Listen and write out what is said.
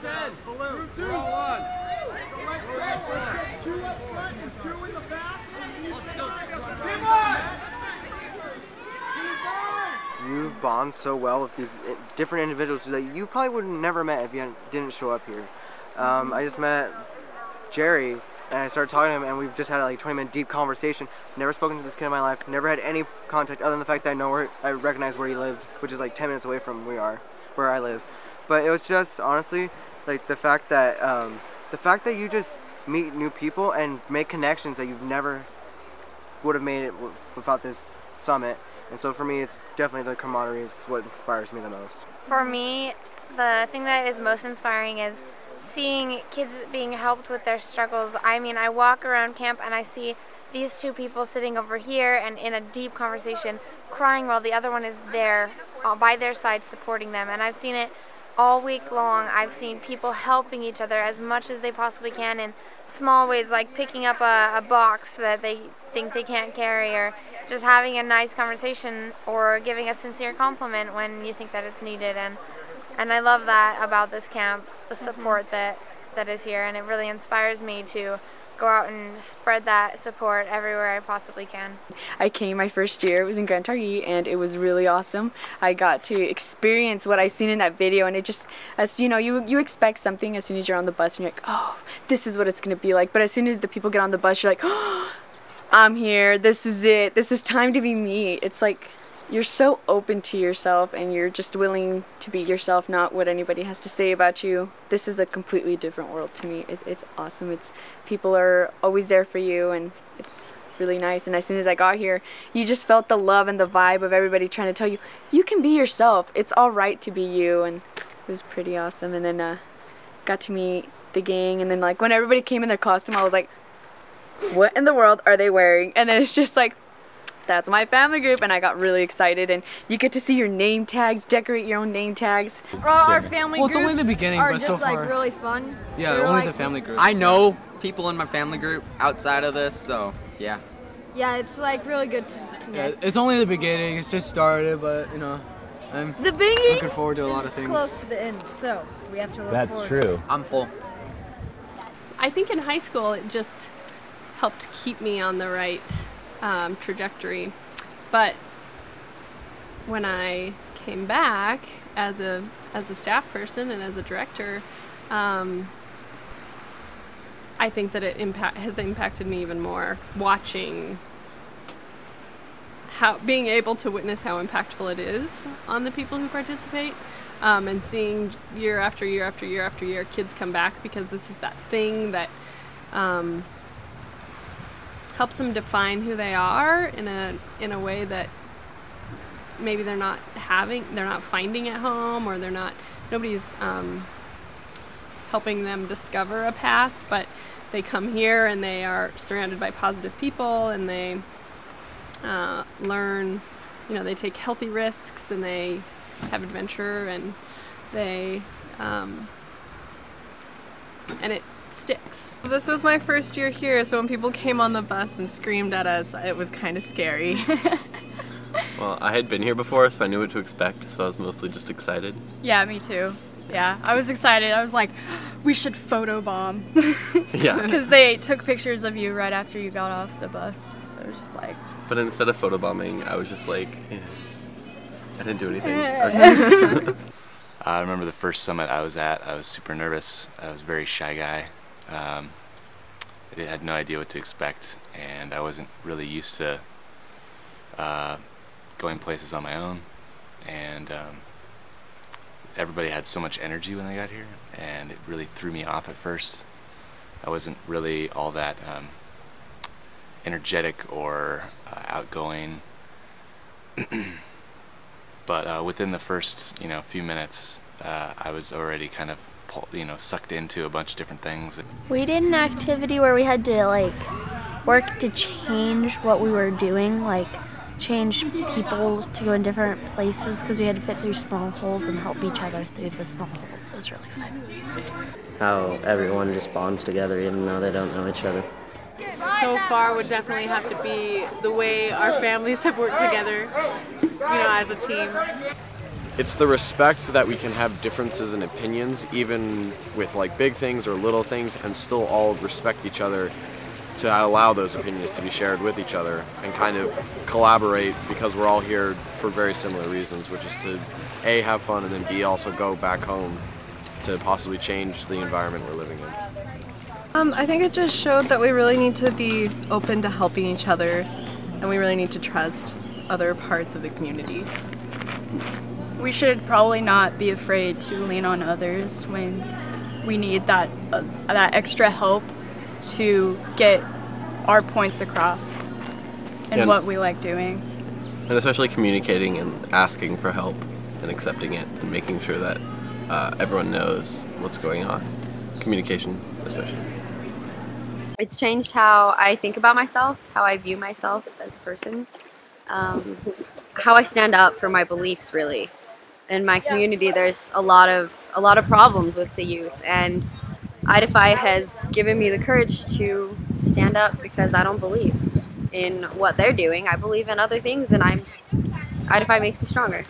10. Balloon. 2 on 1. Let's get 2 up front and 2 in the back. Come on! You bond so well with these different individuals that you probably would have never met if you didn't show up here. I just met Jerry and I started talking to him and we've just had like a 20-minute deep conversation. Never spoken to this kid in my life, never had any contact other than the fact that I recognize where he lived, which is like 10 minutes away from where I live. But it was just honestly like the fact that you just meet new people and make connections that you've never would have made it without this summit. And so for me, it's definitely the camaraderie is what inspires me the most. For me, the thing that is most inspiring is seeing kids being helped with their struggles. I mean, I walk around camp and I see these 2 people sitting over here and in a deep conversation, crying while the other one is there by their side supporting them. And I've seen it all week long. I've seen people helping each other as much as they possibly can in small ways, like picking up a box that they think they can't carry, or just having a nice conversation, or giving a sincere compliment when you think that it's needed. And I love that about this camp, the support that is here, and it really inspires me to go out and spread that support everywhere I possibly can. I came my first year, it was in Grand Targhee, and it was really awesome. I got to experience what I seen in that video, and it just, as you know, you expect something as soon as you're on the bus and you're like, oh, this is what it's gonna be like. But as soon as the people get on the bus, you're like, oh, I'm here, this is it, this is time to be me. It's like, you're so open to yourself and you're just willing to be yourself, not what anybody has to say about you. This is a completely different world to me. It's awesome. People are always there for you and it's really nice. And as soon as I got here, you just felt the love and the vibe of everybody trying to tell you, you can be yourself. It's all right to be you, and it was pretty awesome. And then got to meet the gang, and then like when everybody came in their costume, I was like, what in the world are they wearing? And then it's just like, that's my family group, and I got really excited. And you get to see your name tags, decorate your own name tags. Our family groups it's only the beginning, are but just so far, like really fun. Yeah, They're only like, the family groups. I know people in my family group outside of this, so yeah. Yeah, it's like really good to connect. Yeah, it's only the beginning. It's just started, but you know, I'm looking forward to a lot of things. Close to the end, so we have to look That's forward. true. I'm full. I think in high school it just helped keep me on the right trajectory. But when I came back as a staff person and as a director, I think that it has impacted me even more, watching being able to witness how impactful it is on the people who participate, and seeing year after year after year after year kids come back, because this is that thing that helps them define who they are in a way that maybe they're not finding at home, or nobody's helping them discover a path, but they come here and they are surrounded by positive people, and they learn, you know, they take healthy risks, and they have adventure, and they and it sticks. This was my first year here, so when people came on the bus and screamed at us, it was kind of scary. Well, I had been here before, so I knew what to expect, so I was mostly just excited. Yeah, me too. Yeah, I was excited. I was like, we should photobomb. Yeah. Because they took pictures of you right after you got off the bus, so it was just like... But instead of photobombing, I was just like, I didn't do anything. I remember the first summit I was at, I was super nervous. I was a very shy guy. I had no idea what to expect, and I wasn't really used to going places on my own. And everybody had so much energy when they got here, and it really threw me off at first. I wasn't really all that energetic or outgoing. But within the first, few minutes, I was already kind of, sucked into a bunch of different things. We did an activity where we had to work to change what we were doing, change people to go in different places, because we had to fit through small holes and help each other through the small holes. So it was really fun. How everyone just bonds together even though they don't know each other. So far would definitely have to be the way our families have worked together, as a team. it's the respect that we can have differences in opinions, even with like big things or little things, and still all respect each other, to allow those opinions to be shared with each other and kind of collaborate, because we're all here for very similar reasons, which is to A, have fun, and then B, also go back home to possibly change the environment we're living in. I think it just showed that we really need to be open to helping each other, and we really need to trust other parts of the community. We should probably not be afraid to lean on others when we need that extra help to get our points across and what we like doing. And especially communicating and asking for help and accepting it and making sure that everyone knows what's going on. Communication especially. It's changed how I think about myself, how I view myself as a person, how I stand up for my beliefs, really. In my community, there's a lot of problems with the youth, and Idaho has given me the courage to stand up because I don't believe in what they're doing. I believe in other things, and Idaho makes me stronger.